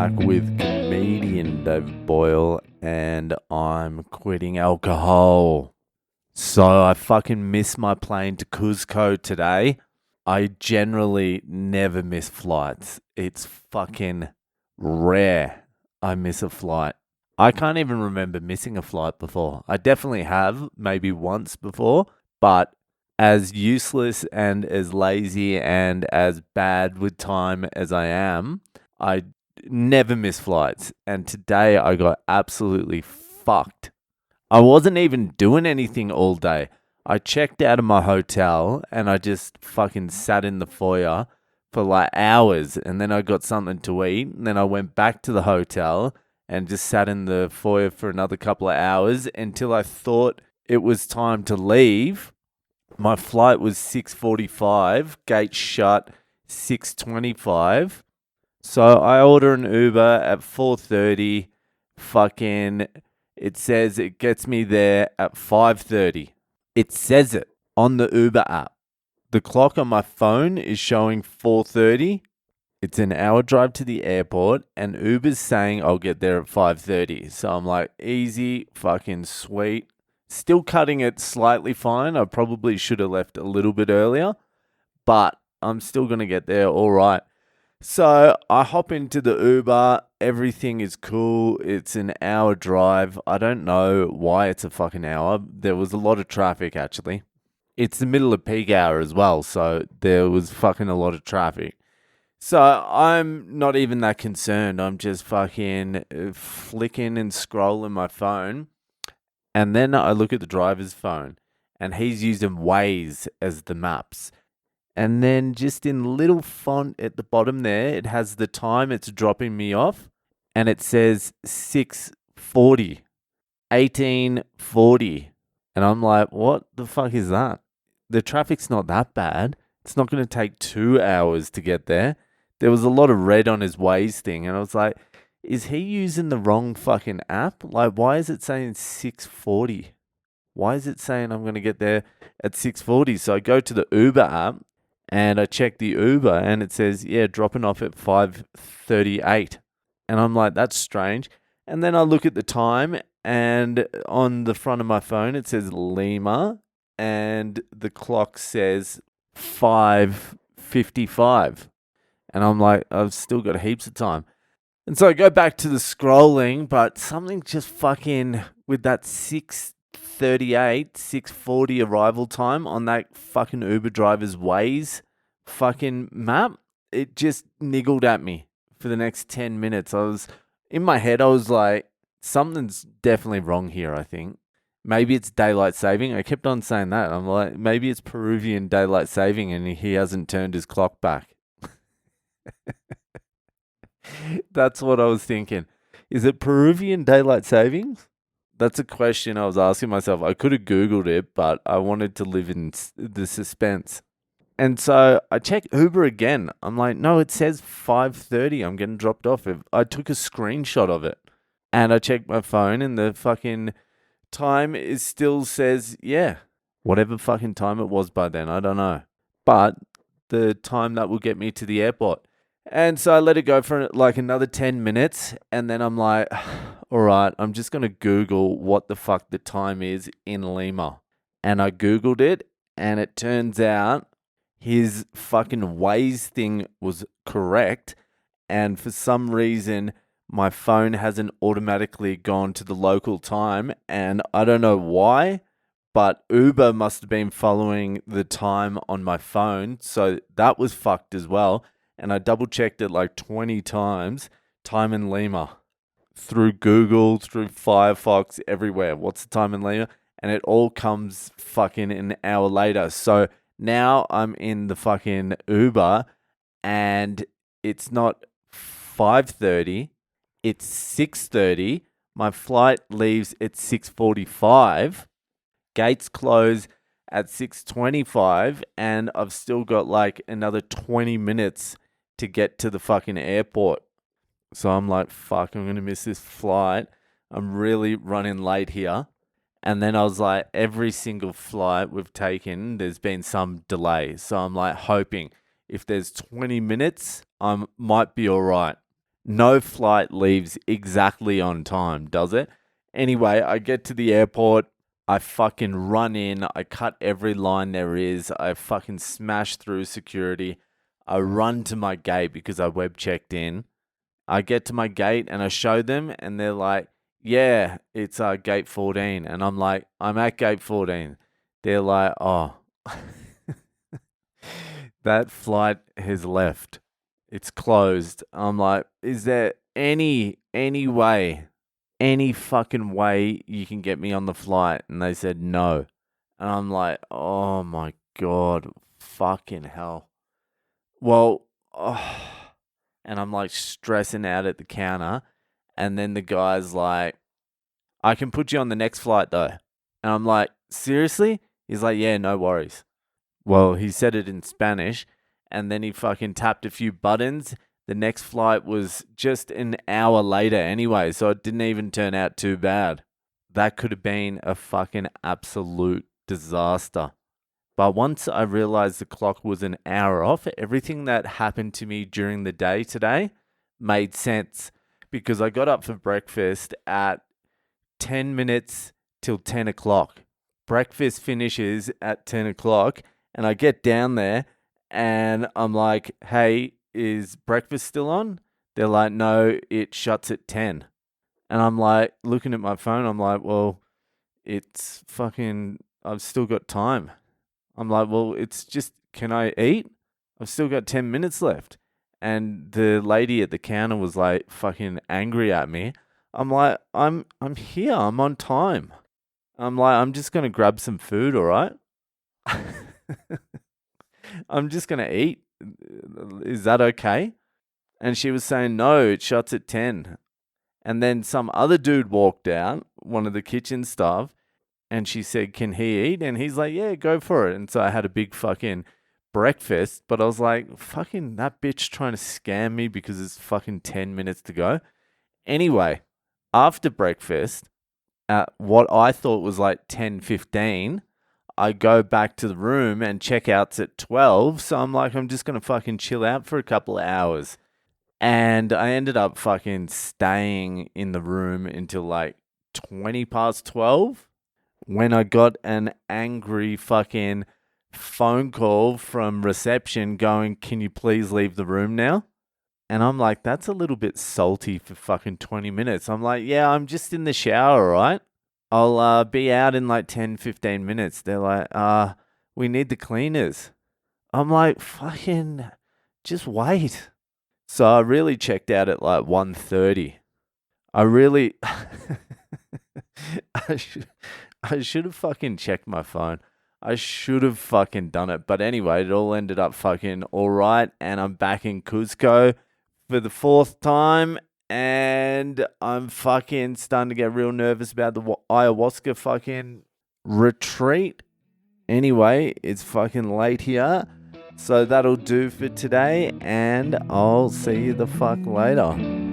back with comedian David Boyle, and I'm quitting alcohol. So I fucking missed my plane to Cuzco today. I generally never miss flights. It's fucking rare I miss a flight. I can't even remember missing a flight before. I definitely have, maybe once before, but as useless and as lazy and as bad with time as I am, I never miss flights. And today I got absolutely fucked. I wasn't even doing anything all day. I checked out of my hotel and I just fucking sat in the foyer for like hours, and then I got something to eat, and then I went back to the hotel and just sat in the foyer for another couple of hours until I thought it was time to leave. My flight was 6:45, gate shut 6:25. So I order an Uber at 4:30. Fucking it says it gets me there at 5:30. It says it on the Uber app. The clock on my phone is showing 4:30. It's an hour drive to the airport, and Uber's saying I'll get there at 5:30. So I'm like, easy, fucking sweet. Still cutting it slightly fine. I probably should have left a little bit earlier, but I'm still going to get there all right. So I hop into the Uber. Everything is cool. It's an hour drive. I don't know why it's a fucking hour. There was a lot of traffic, actually. It's the middle of peak hour as well, so there was fucking a lot of traffic. So I'm not even that concerned. I'm just fucking flicking and scrolling my phone. And then I look at the driver's phone, and he's using Waze as the maps. And then just in little font at the bottom there, it has the time it's dropping me off, and it says 6:40, 18:40. And I'm like, what the fuck is that? The traffic's not that bad. It's not going to take 2 hours to get there. There was a lot of red on his Waze thing, and I was like, is he using the wrong fucking app? Like, why is it saying 6:40? Why is it saying I'm going to get there at 6:40? So I go to the Uber app and I check the Uber, and it says, yeah, dropping off at 5:38. And I'm like, that's strange. And then I look at the time, and on the front of my phone, it says Lima, and the clock says 5:55. And I'm like, I've still got heaps of time. And so I go back to the scrolling, but something just fucking with that 6:38, 6:40 arrival time on that fucking Uber driver's Waze fucking map, it just niggled at me for the next 10 minutes. In my head, I was like, something's definitely wrong here, I think. Maybe it's daylight saving. I kept on saying that. I'm like, maybe it's Peruvian daylight saving and he hasn't turned his clock back. That's what I was thinking. Is it Peruvian daylight savings? That's a question I was asking myself. I could have Googled it, but I wanted to live in the suspense. And so I check Uber again. I'm like, no, it says 5:30. I'm getting dropped off. I took a screenshot of it. And I checked my phone, and the fucking time still says, yeah, whatever fucking time it was by then. I don't know. But the time that will get me to the airport. And so I let it go for like another 10 minutes. And then I'm like, all right, I'm just going to Google what the fuck the time is in Lima. And I Googled it, and it turns out his fucking Waze thing was correct. And for some reason, my phone hasn't automatically gone to the local time. And I don't know why, but Uber must have been following the time on my phone. So that was fucked as well. And I double checked it like 20 times, time in Lima, through Google, through Firefox, everywhere. What's the time in Lima? And it all comes fucking an hour later. So now I'm in the fucking Uber, and it's not 5:30, it's 6:30. My flight leaves at 6:45. Gates close at 6:25, and I've still got like another 20 minutes to get to the fucking airport. So I'm like, fuck, I'm going to miss this flight. I'm really running late here. And then I was like, every single flight we've taken, there's been some delay. So I'm like hoping if there's 20 minutes, I might be all right. No flight leaves exactly on time, does it? Anyway, I get to the airport. I fucking run in. I cut every line there is. I fucking smash through security. I run to my gate because I web checked in. I get to my gate and I show them, and they're like, yeah, it's gate 14. And I'm like, I'm at gate 14. They're like, oh, that flight has left. It's closed. I'm like, is there any way, any fucking way you can get me on the flight? And they said no. And I'm like, oh my God, fucking hell. Well, and I'm like stressing out at the counter. And then the guy's like, I can put you on the next flight though. And I'm like, seriously? He's like, yeah, no worries. Well, he said it in Spanish, and then he fucking tapped a few buttons. The next flight was just an hour later anyway, so it didn't even turn out too bad. That could have been a fucking absolute disaster. But once I realized the clock was an hour off, everything that happened to me during the day today made sense because I got up for breakfast at 10 minutes till 10 o'clock. Breakfast finishes at 10 o'clock, and I get down there and I'm like, hey, is breakfast still on? They're like, no, it shuts at 10. And I'm like, looking at my phone, I'm like, well, it's fucking, I've still got time. I'm like, well, it's just, can I eat? I've still got 10 minutes left. And the lady at the counter was like fucking angry at me. I'm like, I'm here. I'm on time. I'm like, I'm just going to grab some food, all right? I'm just going to eat. Is that okay? And she was saying, no, it shuts at 10. And then some other dude walked out, one of the kitchen staff, and she said, can he eat? And he's like, yeah, go for it. And so I had a big fucking breakfast, but I was like, fucking that bitch trying to scam me because it's fucking 10 minutes to go. Anyway, after breakfast, at what I thought was like 10:15, I go back to the room and checkouts at 12. So I'm like, I'm just going to fucking chill out for a couple of hours. And I ended up fucking staying in the room until like 20 past 12 when I got an angry fucking phone call from reception going, can you please leave the room now? And I'm like, that's a little bit salty for fucking 20 minutes. I'm like, yeah, I'm just in the shower, right? I'll be out in like 10, 15 minutes. They're like, we need the cleaners. I'm like, fucking, just wait. So I really checked out at like 1:30. I really, I should have fucking checked my phone. I should have fucking done it. But anyway, it all ended up fucking all right. And I'm back in Cuzco for the fourth time. And I'm fucking starting to get real nervous about the ayahuasca fucking retreat. Anyway, it's fucking late here. So that'll do for today. And I'll see you the fuck later.